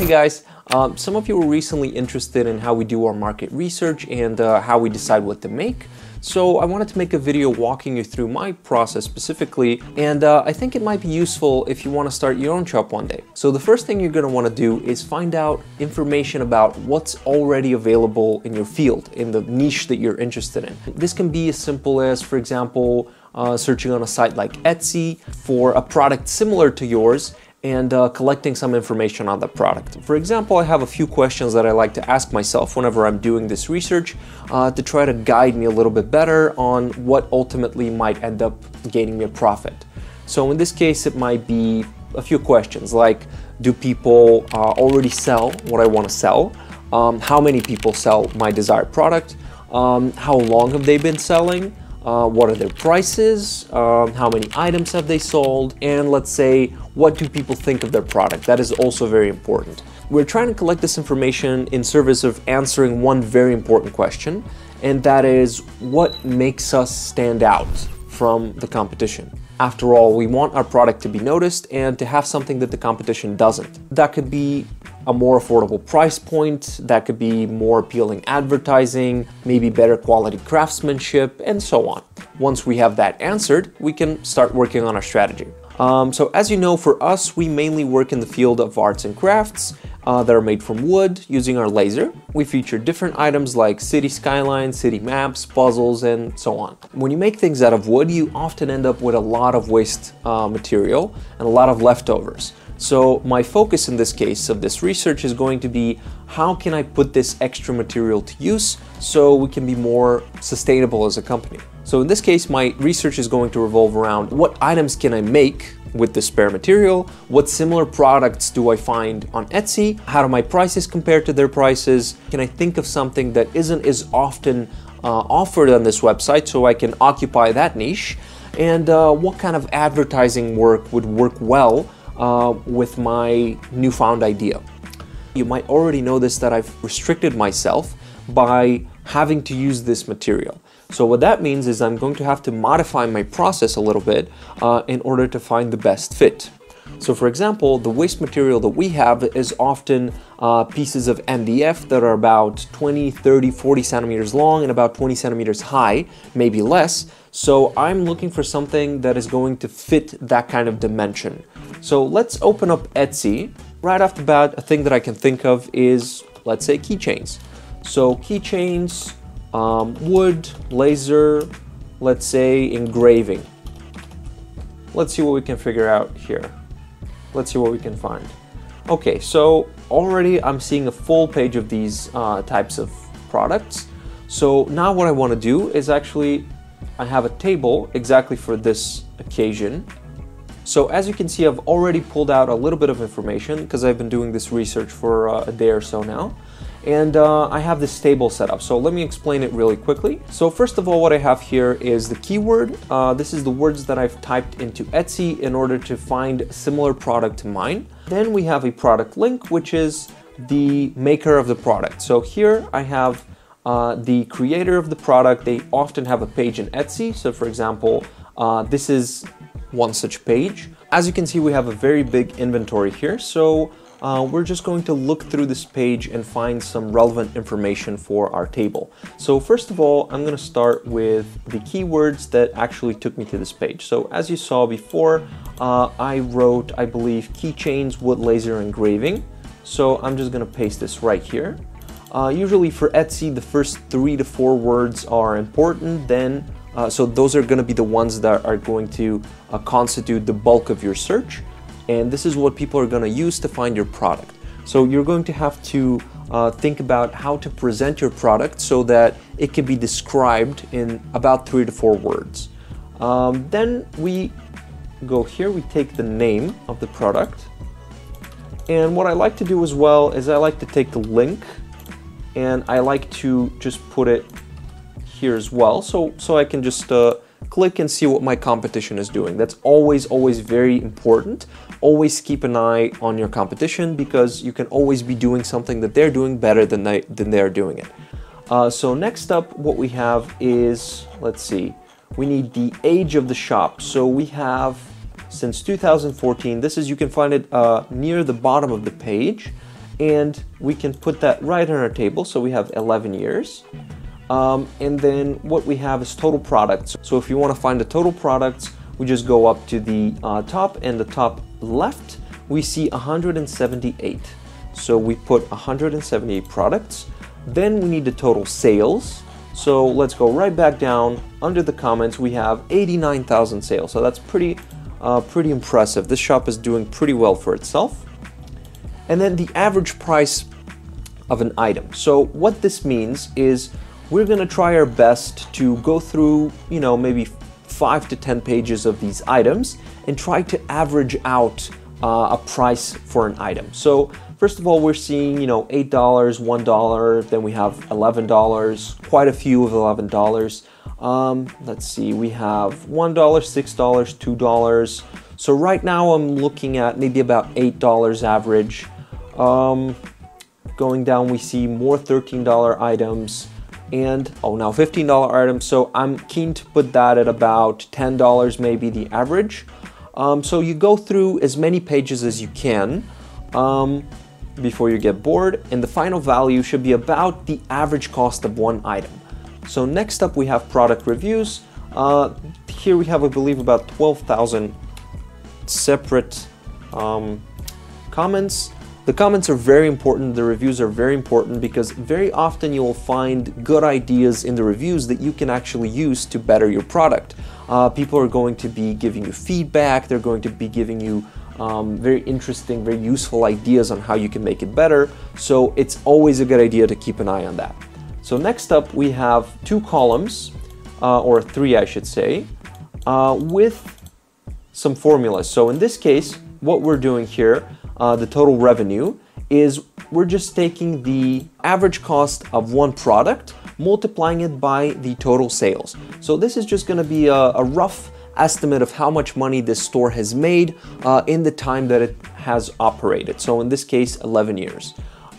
Hey guys, some of you were recently interested in how we do our market research and how we decide what to make. So I wanted to make a video walking you through my process specifically, and I think it might be useful if you want to start your own shop one day. So the first thing you're going to want to do is find out information about what's already available in your field, in the niche that you're interested in. This can be as simple as, for example, searching on a site like Etsy for a product similar to yours and collecting some information on the product. For example, I have a few questions that I like to ask myself whenever I'm doing this research to try to guide me a little bit better on what ultimately might end up gaining me a profit. So in this case, it might be a few questions like, do people already sell what I want to sell? How many people sell my desired product? How long have they been selling? What are their prices, how many items have they sold, and let's say, what do people think of their product? That is also very important. We're trying to collect this information in service of answering one very important question, and that is, what makes us stand out from the competition? After all, we want our product to be noticed and to have something that the competition doesn't. That could be a more affordable price point, that could be more appealing advertising, maybe better quality craftsmanship, and so on. Once we have that answered, we can start working on our strategy. So as you know, for us, we mainly work in the field of arts and crafts that are made from wood using our laser. We feature different items like city skylines, city maps, puzzles, and so on. When you make things out of wood, you often end up with a lot of waste material and a lot of leftovers. So my focus in this case of this research is going to be, how can I put this extra material to use so we can be more sustainable as a company? So in this case, my research is going to revolve around what items can I make with the spare material, what similar products do I find on Etsy, how do my prices compare to their prices, can I think of something that isn't as often offered on this website so I can occupy that niche, and what kind of advertising work would work well with my newfound idea. You might already notice that I've restricted myself by having to use this material. So what that means is I'm going to have to modify my process a little bit in order to find the best fit. So for example, the waste material that we have is often pieces of MDF that are about 20, 30, 40 centimeters long and about 20 centimeters high, maybe less. So I'm looking for something that is going to fit that kind of dimension. So let's open up Etsy. Right off the bat, a thing that I can think of is, let's say, keychains. So keychains, wood, laser, let's say engraving. Let's see what we can figure out here. Let's see what we can find. Okay, so already I'm seeing a full page of these types of products. So now what I want to do is actually, I have a table exactly for this occasion. So as you can see, I've already pulled out a little bit of information because I've been doing this research for a day or so now. And I have this table set up. So let me explain it really quickly. So first of all, what I have here is the keyword. This is the words that I've typed into Etsy in order to find a similar product to mine. Then we have a product link, which is the maker of the product. So here I have the creator of the product. They often have a page in Etsy. So for example, this is one such page. As you can see, we have a very big inventory here. So we're just going to look through this page and find some relevant information for our table. So first of all, I'm going to start with the keywords that actually took me to this page. So as you saw before, I wrote, I believe, keychains, wood, laser, engraving. So I'm just going to paste this right here. Usually for Etsy, the first 3 to 4 words are important. Then so those are going to be the ones that are going to constitute the bulk of your search. And this is what people are going to use to find your product. So you're going to have to think about how to present your product so that it can be described in about 3 to 4 words. Then we go here, we take the name of the product. And what I like to do as well is I like to take the link and I like to just put it here as well. So I can just click and see what my competition is doing. That's always very important. Always keep an eye on your competition because you can always be doing something that they're doing better than they're doing it. So next up, what we have is, let's see, we need the age of the shop. So we have since 2014. This is, you can find it near the bottom of the page. and we can put that right on our table. So we have 11 years. And then what we have is total products. So if you want to find the total products, we just go up to the top, and the top left, we see 178. So we put 178 products. Then we need the total sales. So let's go right back down. Under the comments, we have 89,000 sales. So that's pretty impressive. This shop is doing pretty well for itself. And then the average price of an item. So what this means is we're going to try our best to go through, maybe 5 to 10 pages of these items and try to average out a price for an item. So first of all, we're seeing, $8, $1, then we have $11, quite a few of $11. Let's see, we have $1, $6, $2. So right now I'm looking at maybe about $8 average. Going down, we see more $13 items, and now $15 items. So I'm keen to put that at about $10, maybe the average. So you go through as many pages as you can before you get bored, and the final value should be about the average cost of one item. So next up we have product reviews. Here we have, I believe, about 12,000 separate comments. The comments are very important, the reviews are very important, because very often you will find good ideas in the reviews that you can actually use to better your product. People are going to be giving you feedback, they're going to be giving you very interesting, very useful ideas on how you can make it better. So it's always a good idea to keep an eye on that. So next up we have 2 columns, or 3 I should say, with some formulas. So in this case, what we're doing here, the total revenue, is we're just taking the average cost of one product, multiplying it by the total sales. So this is just going to be a rough estimate of how much money this store has made in the time that it has operated. So in this case, 11 years.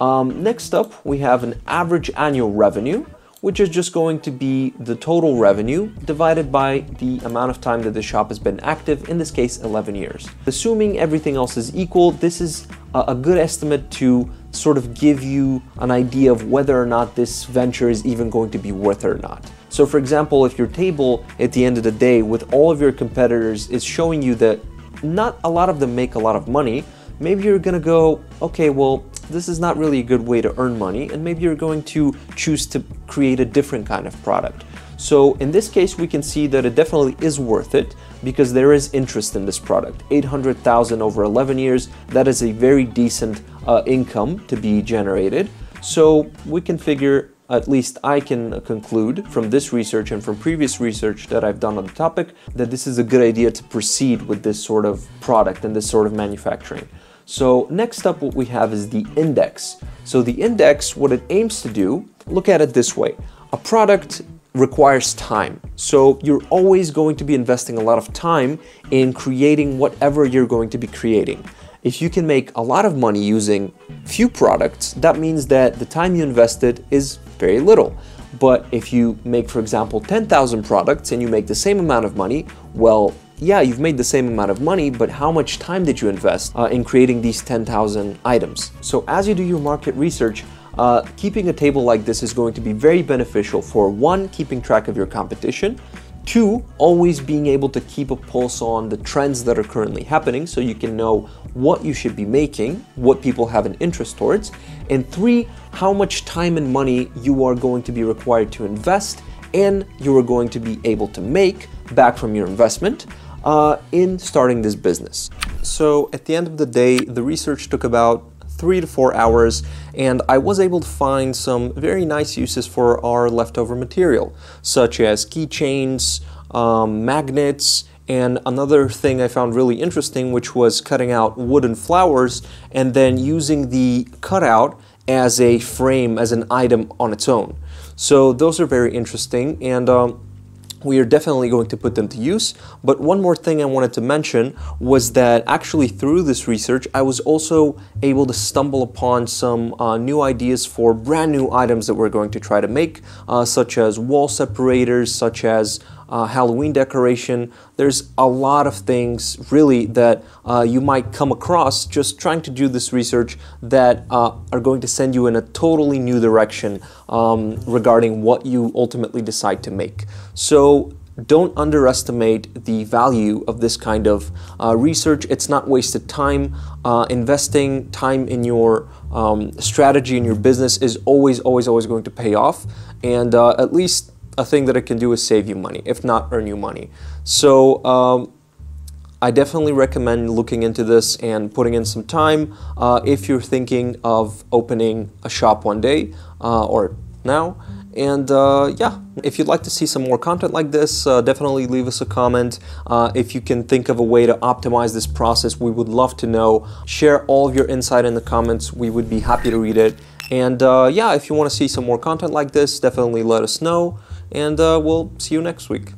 Next up, we have an average annual revenue, which is just going to be the total revenue divided by the amount of time that the shop has been active, in this case 11 years. Assuming everything else is equal, this is a good estimate to sort of give you an idea of whether or not this venture is even going to be worth it or not. So for example, if your table at the end of the day with all of your competitors is showing you that not a lot of them make a lot of money, maybe you're gonna go, okay, well, this is not really a good way to earn money, and maybe you're going to choose to create a different kind of product. So in this case, we can see that it definitely is worth it because there is interest in this product. 800,000 over 11 years, that is a very decent income to be generated. So we can figure, at least I can conclude from this research and from previous research that I've done on the topic, that this is a good idea to proceed with this sort of product and this sort of manufacturing. So next up, what we have is the index. So the index, what it aims to do, look at it this way. A product requires time. So you're always going to be investing a lot of time in creating whatever you're going to be creating. If you can make a lot of money using few products, that means that the time you invested is very little. But if you make, for example, 10,000 products and you make the same amount of money, well, yeah, you've made the same amount of money, but how much time did you invest in creating these 10,000 items? So as you do your market research, keeping a table like this is going to be very beneficial for 1, keeping track of your competition, 2, always being able to keep a pulse on the trends that are currently happening so you can know what you should be making, what people have an interest towards, and 3, how much time and money you are going to be required to invest and you are going to be able to make back from your investment in starting this business. So at the end of the day, the research took about 3 to 4 hours, and I was able to find some very nice uses for our leftover material, such as keychains, magnets, and another thing I found really interesting, which was cutting out wooden flowers and then using the cutout as a frame, as an item on its own. So those are very interesting, and we are definitely going to put them to use. But one more thing I wanted to mention was that actually through this research, I was also able to stumble upon some new ideas for brand new items that we're going to try to make, such as wall separators, such as Halloween decoration. There's a lot of things really that you might come across just trying to do this research that are going to send you in a totally new direction regarding what you ultimately decide to make. So don't underestimate the value of this kind of research. It's not wasted time. Investing time in your strategy in your business is always going to pay off, and at least a thing that it can do is save you money, if not earn you money. So I definitely recommend looking into this and putting in some time if you're thinking of opening a shop one day or now. And yeah, if you'd like to see some more content like this, definitely leave us a comment. If you can think of a way to optimize this process, we would love to know. Share all of your insight in the comments. We would be happy to read it. And yeah, if you want to see some more content like this, definitely let us know. And we'll see you next week.